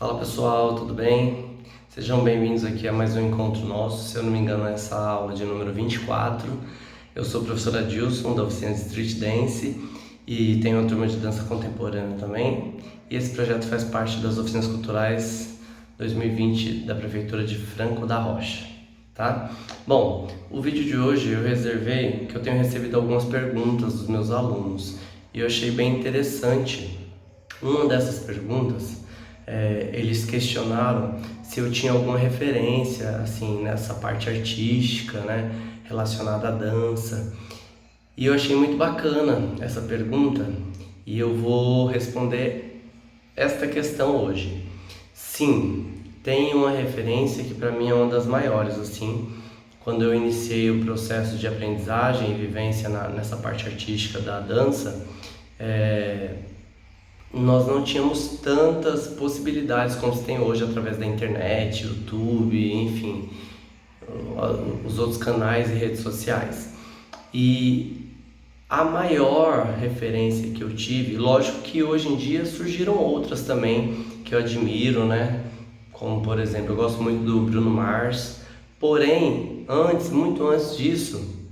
Fala pessoal, tudo bem? Sejam bem-vindos aqui a mais um encontro nosso. Se eu não me engano, essa aula de número 24. Eu sou o professor Adilson, da oficina de Street Dance, e tenho uma turma de dança contemporânea também. E esse projeto faz parte das oficinas culturais 2020 da Prefeitura de Franco da Rocha, tá? Bom, o vídeo de hoje eu reservei que eu tenho recebido algumas perguntas dos meus alunos e eu achei bem interessante. Uma dessas perguntas, eles questionaram se eu tinha alguma referência assim nessa parte artística, né, relacionada à dança. E eu achei muito bacana essa pergunta e eu vou responder esta questão hoje. Sim, tem uma referência que para mim é uma das maiores, assim, quando eu iniciei o processo de aprendizagem e vivência nessa parte artística da dança, nós não tínhamos tantas possibilidades como se tem hoje através da internet, YouTube, enfim, os outros canais e redes sociais. E a maior referência que eu tive, lógico que hoje em dia surgiram outras também que eu admiro, né? Como, por exemplo, eu gosto muito do Bruno Mars. Porém, muito antes disso,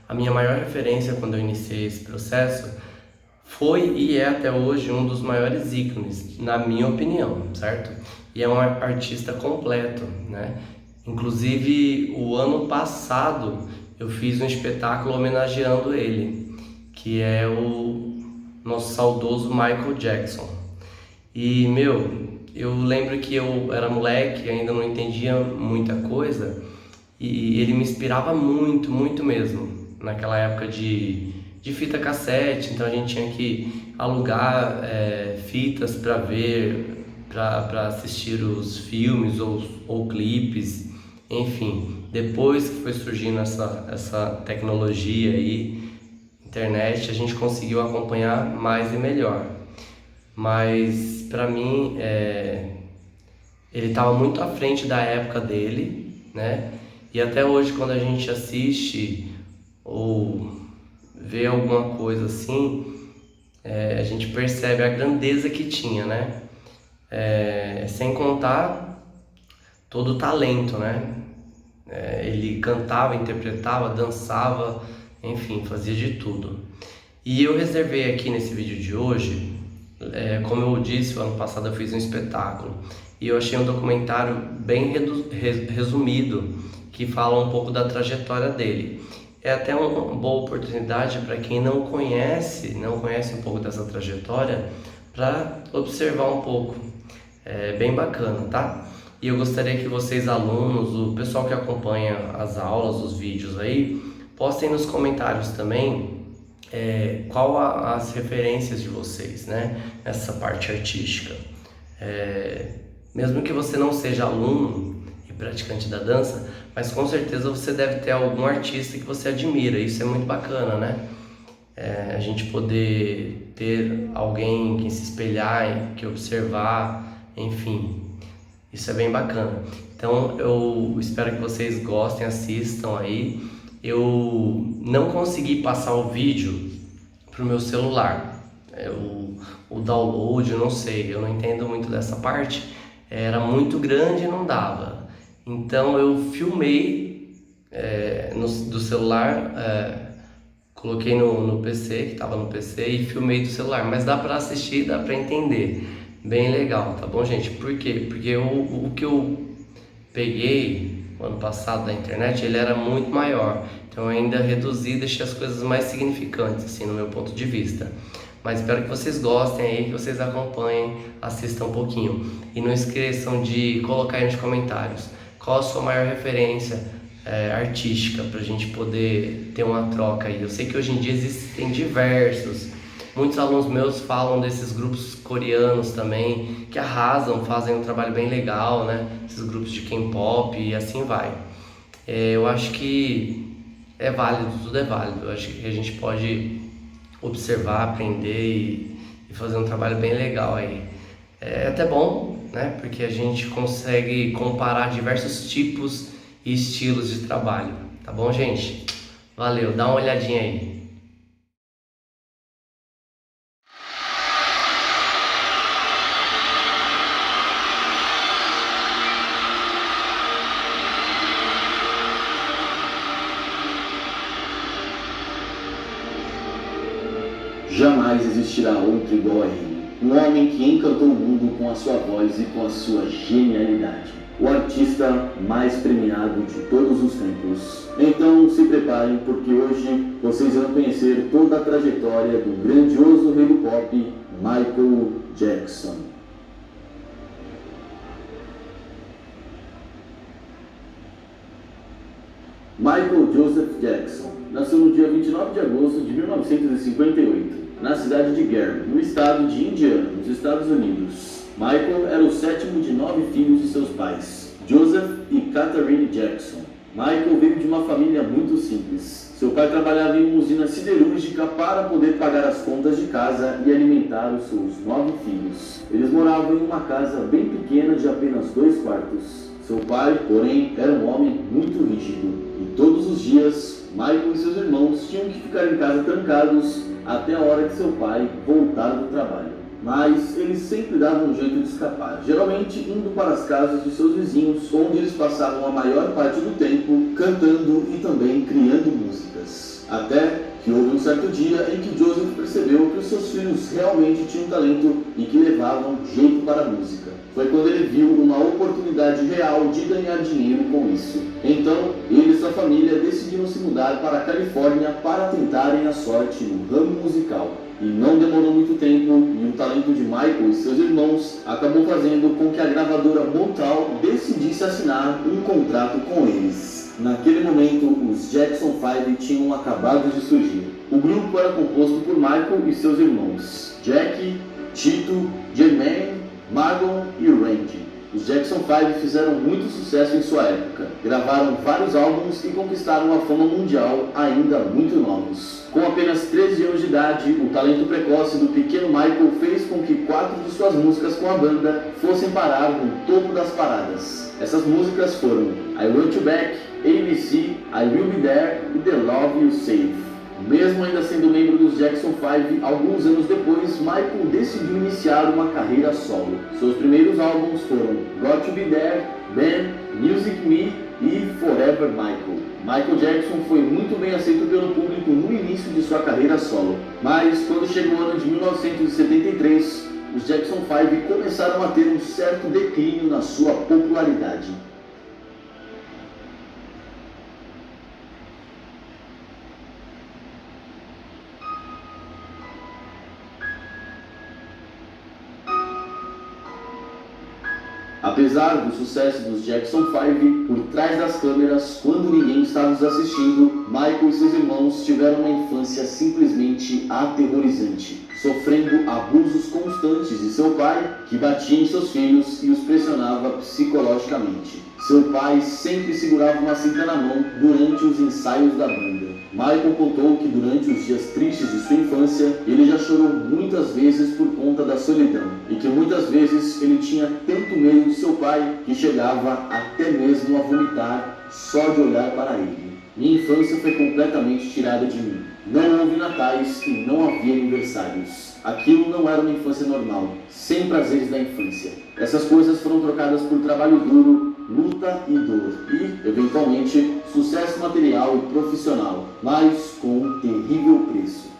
a minha maior referência quando eu iniciei esse processo foi e é até hoje um dos maiores ícones, na minha opinião, certo? E é um artista completo, né? Inclusive, o ano passado eu fiz um espetáculo homenageando ele, que é o nosso saudoso Michael Jackson. E, eu lembro que eu era moleque, ainda não entendia muita coisa, e ele me inspirava muito, muito mesmo, naquela época de fita cassete. Então a gente tinha que alugar fitas para ver, para assistir os filmes ou clipes, enfim. Depois que foi surgindo essa tecnologia aí, internet, a gente conseguiu acompanhar mais e melhor. Mas para mim ele estava muito à frente da época dele, né? E até hoje, quando a gente assiste ou vê alguma coisa assim, a gente percebe a grandeza que tinha, né? Sem contar todo o talento, né? Ele cantava, interpretava, dançava, enfim, fazia de tudo. E eu reservei aqui nesse vídeo de hoje, como eu disse, o ano passado eu fiz um espetáculo e eu achei um documentário bem resumido que fala um pouco da trajetória dele. É até uma boa oportunidade para quem não conhece um pouco dessa trajetória, para observar um pouco. É bem bacana, tá? E eu gostaria que vocês, alunos, o pessoal que acompanha as aulas, os vídeos aí, postem nos comentários também qual as referências de vocês, né, nessa parte artística. Mesmo que você não seja aluno e praticante da dança, mas com certeza você deve ter algum artista que você admira. Isso é muito bacana, né? A gente poder ter alguém que se espelhar, que observar, enfim, isso é bem bacana. Então eu espero que vocês gostem, assistam aí. Eu não consegui passar o vídeo pro meu celular, o download, eu não sei, eu não entendo muito dessa parte, era muito grande e não dava. Então eu filmei do celular, coloquei no PC, que estava no PC, e filmei do celular, mas dá para assistir, dá para entender, bem legal, tá bom, gente? Por quê? Porque o que eu peguei o ano passado da internet, ele era muito maior, então eu ainda reduzi, deixei as coisas mais significantes, assim, no meu ponto de vista. Mas espero que vocês gostem aí, que vocês acompanhem, assistam um pouquinho. E não esqueçam de colocar aí nos comentários qual a sua maior referência artística, para a gente poder ter uma troca aí. Eu sei que hoje em dia existem diversos. Muitos alunos meus falam desses grupos coreanos também, que arrasam, fazem um trabalho bem legal, né? Esses grupos de K-pop e assim vai. Eu acho que é válido, tudo é válido. Eu acho que a gente pode observar, aprender e fazer um trabalho bem legal aí. É até bom, né? Porque a gente consegue comparar diversos tipos e estilos de trabalho. Tá bom, gente? Valeu, dá uma olhadinha aí. Jamais existirá outro igual a ele. Um homem que encantou o mundo com a sua voz e com a sua genialidade. O artista mais premiado de todos os tempos. Então se preparem, porque hoje vocês vão conhecer toda a trajetória do grandioso rei do pop, Michael Jackson. Michael Joseph Jackson nasceu no dia 29 de agosto de 1958, na cidade de Gary, no estado de Indiana, nos Estados Unidos. Michael era o sétimo de 9 filhos de seus pais, Joseph e Catherine Jackson. Michael veio de uma família muito simples. Seu pai trabalhava em uma usina siderúrgica para poder pagar as contas de casa e alimentar os seus 9 filhos. Eles moravam em uma casa bem pequena de apenas 2 quartos. Seu pai, porém, era um homem muito rígido e todos os dias, Michael e seus irmãos tinham que ficar em casa trancados até a hora que seu pai voltar do trabalho. Mas eles sempre davam um jeito de escapar, geralmente indo para as casas de seus vizinhos, onde eles passavam a maior parte do tempo cantando e também criando músicas. Até que houve um certo dia em que Joseph percebeu que os seus filhos realmente tinham talento e que levavam jeito para a música. Foi quando ele viu uma oportunidade real de ganhar dinheiro com isso. Então, ele e sua família decidiram se mudar para a Califórnia para tentarem a sorte no ramo musical. E não demorou muito tempo, e o talento de Michael e seus irmãos acabou fazendo com que a gravadora Motown decidisse assinar um contrato com eles. Naquele momento, os Jackson 5 tinham acabado de surgir. O grupo era composto por Michael e seus irmãos, Jack, Tito, Jermaine, Marlon e Randy. Os Jackson 5 fizeram muito sucesso em sua época, gravaram vários álbuns e conquistaram a fama mundial ainda muito novos. Com apenas 13 anos de idade, o talento precoce do pequeno Michael fez com que 4 de suas músicas com a banda fossem parar no topo das paradas. Essas músicas foram I Want You Back, ABC, I Will Be There e The Love You Save. Mesmo ainda sendo membro dos Jackson 5, alguns anos depois, Michael decidiu iniciar uma carreira solo. Seus primeiros álbuns foram Got to Be There, Ben, Music Me e Forever Michael. Michael Jackson foi muito bem aceito pelo público no início de sua carreira solo, mas quando chegou o ano de 1973, os Jackson 5 começaram a ter um certo declínio na sua popularidade. Apesar do sucesso dos Jackson 5, por trás das câmeras, quando ninguém estava os assistindo, Michael e seus irmãos tiveram uma infância simplesmente aterrorizante, sofrendo abusos constantes de seu pai, que batia em seus filhos e os pressionava psicologicamente. Seu pai sempre segurava uma cinta na mão durante os ensaios da banda. Michael contou que durante os dias tristes de sua infância, ele já chorou muitas vezes por conta da solidão, e que muitas vezes ele tinha tanto medo de seu pai que chegava até mesmo a vomitar só de olhar para ele. Minha infância foi completamente tirada de mim. Não houve natais e não havia aniversários. Aquilo não era uma infância normal, sem prazeres da infância. Essas coisas foram trocadas por trabalho duro, luta e dor, e, eventualmente, sucesso material e profissional, mas com um terrível preço.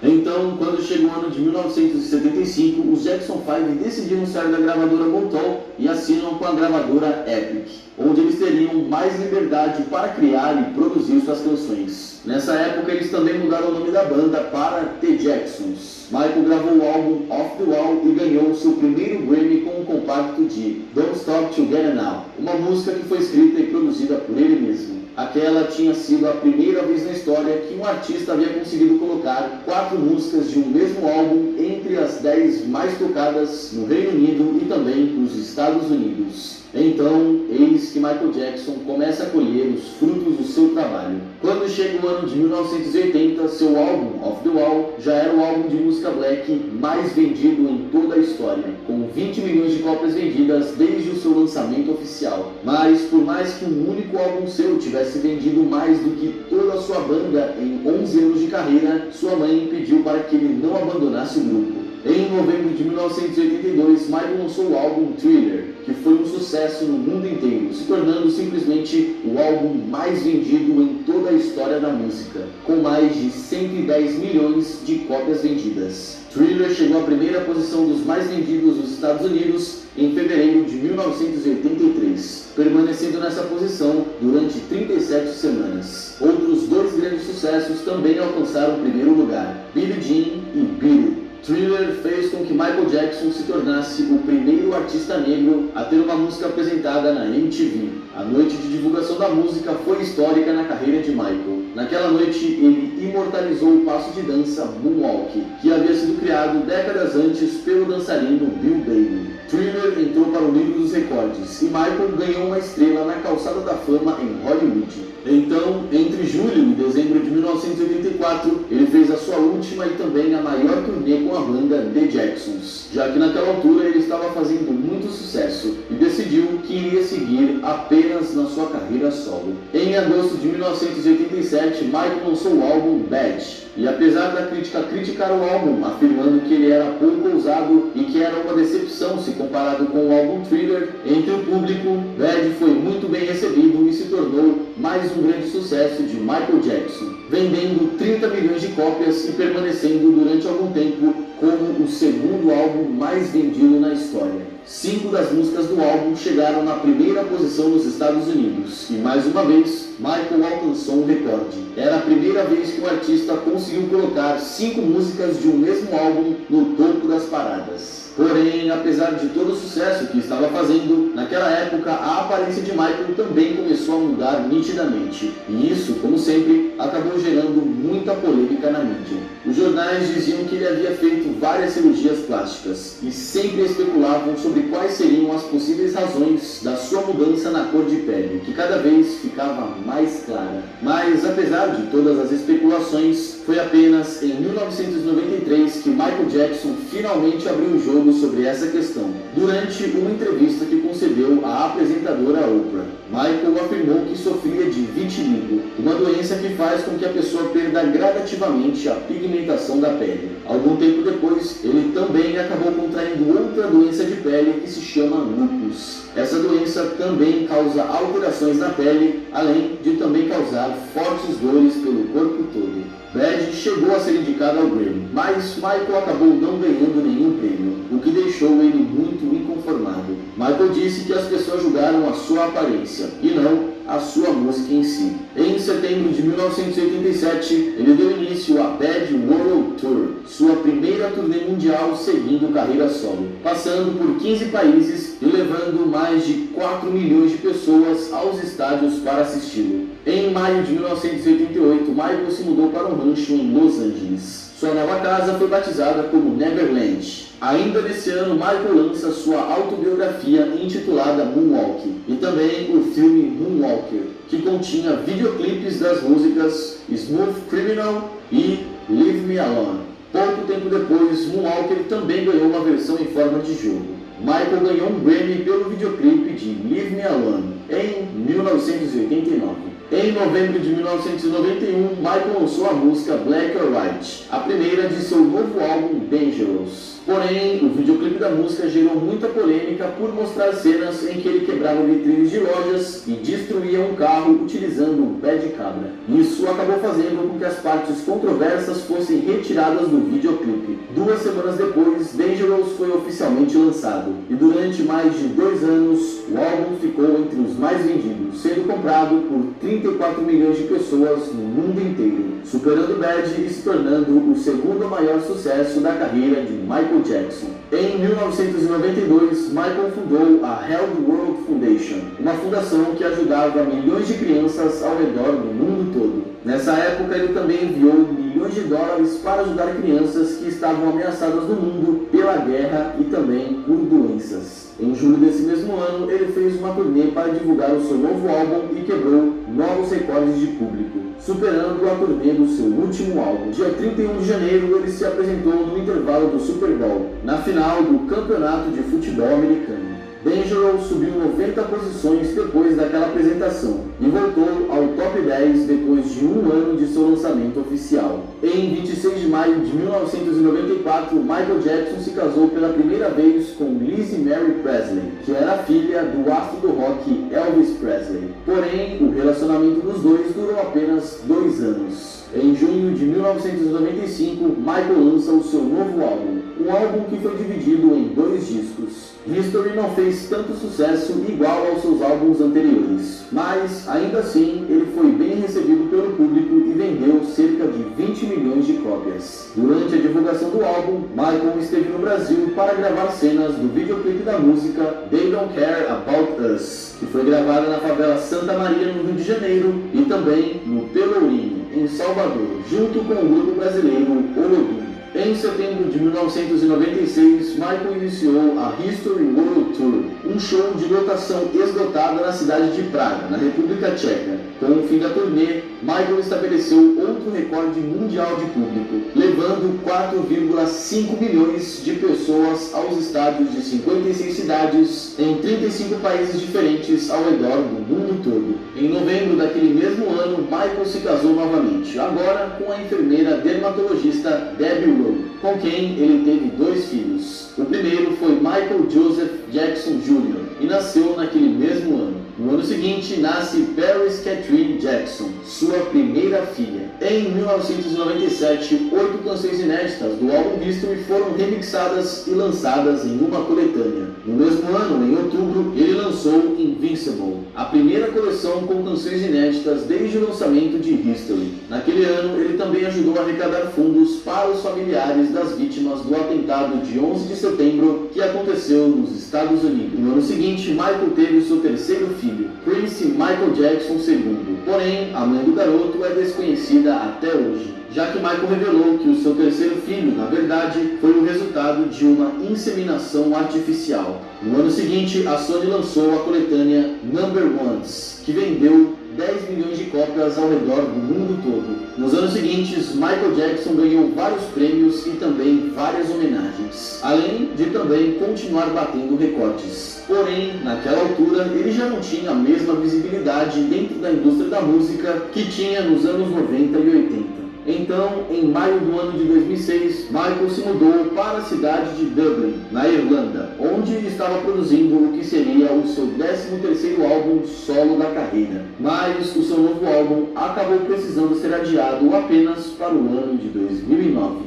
Então, quando chegou o ano de 1975, os Jackson 5 decidiram sair da gravadora Motown e assinam com a gravadora Epic, onde eles teriam mais liberdade para criar e produzir suas canções. Nessa época, eles também mudaram o nome da banda para The Jacksons. Michael gravou o álbum Off the Wall e ganhou seu primeiro Grammy com um compacto de Don't Stop Together Now, uma música que foi escrita e produzida por ele mesmo. Aquela tinha sido a primeira vez na história que um artista havia conseguido colocar 4 músicas de um mesmo álbum entre as 10 mais tocadas no Reino Unido e também nos Estados Unidos. Então, eis que Michael Jackson começa a colher os frutos do seu trabalho. Quando chega o ano de 1980, seu álbum Off the Wall já era o álbum de música black mais vendido em toda a história, com 20 milhões de cópias vendidas desde o seu lançamento oficial. Mas, por mais que um único álbum seu tivesse vendido mais do que toda a sua banda em 11 anos de carreira, sua mãe pediu para que ele não abandonasse o grupo. Em novembro de 1982, Michael lançou o álbum Thriller, que foi um sucesso no mundo inteiro, se tornando simplesmente o álbum mais vendido em toda a história da música, com mais de 110 milhões de cópias vendidas. Thriller chegou à primeira posição dos mais vendidos nos Estados Unidos em fevereiro de 1983, permanecendo nessa posição durante 37 semanas. Outros dois grandes sucessos também alcançaram o primeiro lugar, Billie Jean e Beat It. Thriller fez com que Michael Jackson se tornasse o primeiro artista negro a ter uma música apresentada na MTV. A noite de divulgação da música foi histórica na carreira de Michael. Naquela noite, ele imortalizou o passo de dança Moonwalk, que havia sido criado décadas antes pelo dançarino Bill Bailey. Thriller entrou para o livro dos recordes e Michael ganhou uma estrela na calçada da fama em Hollywood. Então, entre julho e dezembro de 1984, ele fez a sua última e também a maior turnê com a banda The Jacksons, já que naquela altura ele estava fazendo muito sucesso e decidiu que iria seguir apenas na sua carreira solo. Em agosto de 1987, Michael lançou o álbum Bad. E apesar da crítica criticar o álbum, afirmando que ele era pouco ousado e que era uma decepção se comparado com o álbum Thriller, entre o público, Bad foi muito bem recebido e se tornou mais um grande sucesso de Michael Jackson, vendendo 30 milhões de cópias e permanecendo durante algum tempo como o segundo álbum mais vendido na história. 5 das músicas do álbum chegaram na primeira posição nos Estados Unidos e, mais uma vez, Michael alcançou um recorde. Era a primeira vez que um artista conseguiu colocar 5 músicas de um mesmo álbum no topo das paradas. Porém, apesar de todo o sucesso que estava fazendo, naquela época a aparência de Michael também começou a mudar nitidamente. E isso, como sempre, acabou gerando muita polêmica na mídia. Os jornais diziam que ele havia feito várias cirurgias plásticas e sempre especulavam sobre quais seriam as possíveis razões da sua mudança na cor de pele, que cada vez ficava mais clara. Mas, apesar de todas as especulações, foi apenas em 1993 que Michael Jackson finalmente abriu o jogo sobre essa questão, durante uma entrevista que concedeu à apresentadora Oprah. Michael afirmou que sofria de vitiligo, uma doença que faz com que a pessoa perda gradativamente a pigmentação da pele. Algum tempo depois, ele também acabou contraindo outra doença de pele que se chama lúpus. Essa doença também causa alterações na pele, além de também causar fortes dores pelo corpo todo. Bad chegou a ser indicado ao Grammy, mas Michael acabou não ganhando nenhum prêmio, o que deixou ele muito inconformado. Michael disse que as pessoas julgaram a sua aparência, e não a sua música em si. Em setembro de 1987, ele deu início à Bad World Tour, sua primeira turnê mundial seguindo carreira solo, passando por 15 países e levando mais de 4 milhões de pessoas aos estádios para assisti-lo. Em maio de 1988, Michael se mudou para um rancho em Los Angeles. Sua nova casa foi batizada como Neverland. Ainda nesse ano, Michael lança sua autobiografia intitulada Moonwalk e também o filme Moonwalker, que continha videoclipes das músicas Smooth Criminal e Leave Me Alone. Pouco tempo depois, Moonwalker também ganhou uma versão em forma de jogo. Michael ganhou um Grammy pelo videoclipe de Leave Me Alone em 1989. Em novembro de 1991, Michael lançou a música Black or White, a primeira de seu novo álbum Dangerous. Porém, o videoclipe da música gerou muita polêmica por mostrar cenas em que ele quebrava vitrines de lojas e destruía um carro utilizando um pé de cabra. Isso acabou fazendo com que as partes controversas fossem retiradas do videoclipe. 2 semanas depois, Dangerous foi oficialmente lançado, e durante mais de 2 anos, o álbum ficou entre os mais vendidos, sendo comprado por 34 milhões de pessoas no mundo inteiro, superando Bad e se tornando o segundo maior sucesso da carreira de Michael Jackson. Em 1992, Michael fundou a Health World Foundation Foundation, uma fundação que ajudava milhões de crianças ao redor do mundo todo. Nessa época, ele também enviou milhões de dólares para ajudar crianças que estavam ameaçadas no mundo pela guerra e também por doenças. Em julho desse mesmo ano, ele fez uma turnê para divulgar o seu novo álbum e quebrou novos recordes de público, superando a turnê do seu último álbum. Dia 31 de janeiro, ele se apresentou no intervalo do Super Bowl, na final do Campeonato de Futebol Americano. Dangerous subiu 90 posições depois daquela apresentação e voltou ao top 10 depois de um ano de seu lançamento oficial. Em 26 de maio de 1994, Michael Jackson se casou pela primeira vez com Lizzie Mary Presley, que era filha do astro do rock Elvis Presley. Porém, o relacionamento dos dois durou apenas 2 anos. Em junho de 1995, Michael lança o seu novo álbum, um álbum que foi dividido em 2 discos. History não fez tanto sucesso igual aos seus álbuns anteriores, mas ainda assim ele foi bem recebido pelo público e vendeu cerca de 20 milhões de cópias. Durante a divulgação do álbum, Michael esteve no Brasil para gravar cenas do videoclipe da música They Don't Care About Us, que foi gravada na favela Santa Maria, no Rio de Janeiro, e também no Pelourinho, em Salvador, junto com o grupo brasileiro Olodum. Em setembro de 1996, Michael iniciou a History World Tour, um show de lotação esgotada na cidade de Praga, na República Tcheca. Com o fim da turnê, Michael estabeleceu outro recorde mundial de público, levando 4,5 milhões de pessoas aos estádios de 56 cidades em 35 países diferentes ao redor do mundo todo. Em novembro daquele mesmo ano, Michael se casou novamente, agora com a enfermeira dermatologista Debbie Rowe, com quem ele teve 2 filhos. O primeiro foi Michael Joseph Jackson Jr. e nasceu naquele mesmo ano. No ano seguinte, nasce Paris Catherine Jackson, sua primeira filha. Em 1997, 8 canções inéditas do álbum History foram remixadas e lançadas em uma coletânea. No mesmo ano, em outubro, ele lançou Invincible, a primeira coleção com canções inéditas desde o lançamento de History. Naquele ano, ele também ajudou a arrecadar fundos para os familiares das vítimas do atentado de 11 de setembro que aconteceu nos Estados Unidos. No ano seguinte, Michael teve o seu terceiro filho, Prince Michael Jackson II. Porém, a mãe do garoto é desconhecida até hoje, já que Michael revelou que o seu terceiro filho, na verdade, foi o resultado de uma inseminação artificial. No ano seguinte, a Sony lançou a coletânea Number Ones, que vendeu 10 milhões de cópias ao redor do mundo todo. Nos anos seguintes, Michael Jackson ganhou vários prêmios e também várias homenagens, além de também continuar batendo recordes. Porém, naquela altura, ele já não tinha a mesma visibilidade dentro da indústria da música que tinha nos anos 90 e 80. Então, em maio do ano de 2006, Michael se mudou para a cidade de Dublin, na Irlanda, onde estava produzindo o que seria o seu 13º álbum solo da carreira. Mas o seu novo álbum acabou precisando ser adiado apenas para o ano de 2009.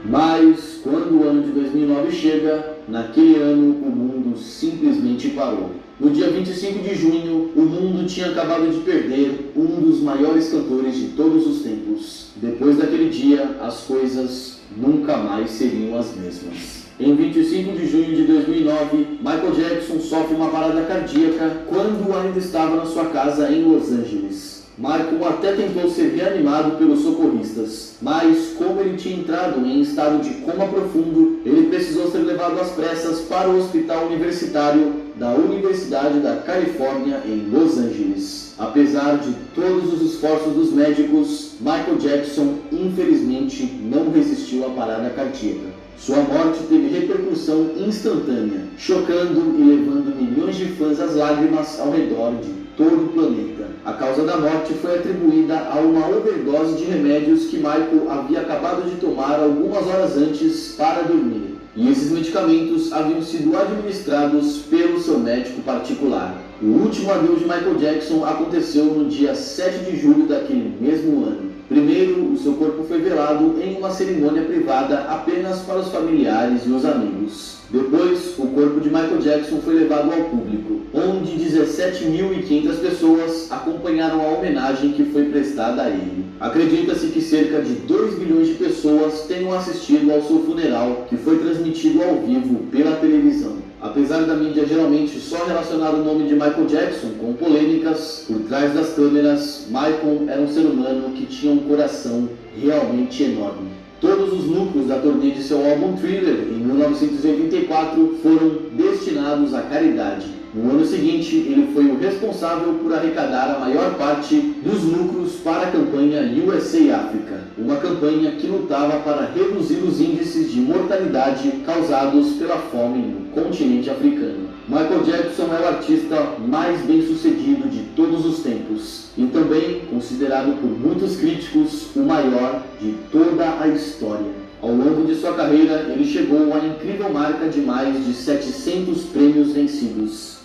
Mas, quando o ano de 2009 chega, naquele ano o mundo simplesmente parou. No dia 25 de junho, o mundo tinha acabado de perder um dos maiores cantores de todos os tempos. Depois daquele dia, as coisas nunca mais seriam as mesmas. Em 25 de junho de 2009, Michael Jackson sofre uma parada cardíaca quando ainda estava na sua casa em Los Angeles. Michael até tentou ser reanimado pelos socorristas, mas como ele tinha entrado em estado de coma profundo, ele precisou ser levado às pressas para o hospital universitário da Universidade da Califórnia em Los Angeles. Apesar de todos os esforços dos médicos, Michael Jackson infelizmente não resistiu à parada cardíaca. Sua morte teve repercussão instantânea, chocando e levando milhões de fãs às lágrimas ao redor de todo o planeta. A causa da morte foi atribuída a uma overdose de remédios que Michael havia acabado de tomar algumas horas antes para dormir. E esses medicamentos haviam sido administrados pelo seu médico particular. O último adeus de Michael Jackson aconteceu no dia 7 de julho daquele mesmo ano. Primeiro, o seu corpo foi velado em uma cerimônia privada apenas para os familiares e os amigos. Depois, o corpo de Michael Jackson foi levado ao público, onde 17.500 pessoas acompanharam a homenagem que foi prestada a ele. Acredita-se que cerca de 2 milhões de pessoas tenham assistido ao seu funeral, que foi transmitido ao vivo pela televisão. Apesar da mídia geralmente só relacionar o nome de Michael Jackson com polêmicas, por trás das câmeras, Michael era um ser humano que tinha um coração realmente enorme. Todos os lucros da turnê de seu álbum Thriller, em 1984, foram destinados à caridade. No ano seguinte, ele foi o responsável por arrecadar a maior parte dos lucros para a campanha USA Africa, uma campanha que lutava para reduzir os índices de mortalidade causados pela fome no continente africano. Michael Jackson é o artista mais bem-sucedido de todos os tempos e também considerado por muitos críticos o maior de toda a história. Ao longo de sua carreira, ele chegou à incrível marca de mais de 700 prêmios vencidos.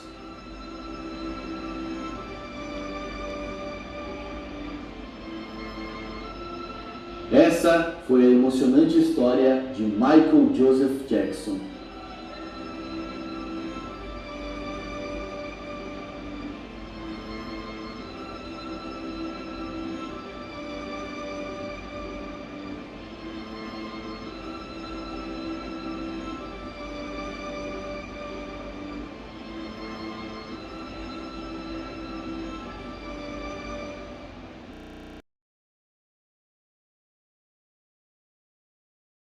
Essa foi a emocionante história de Michael Joseph Jackson.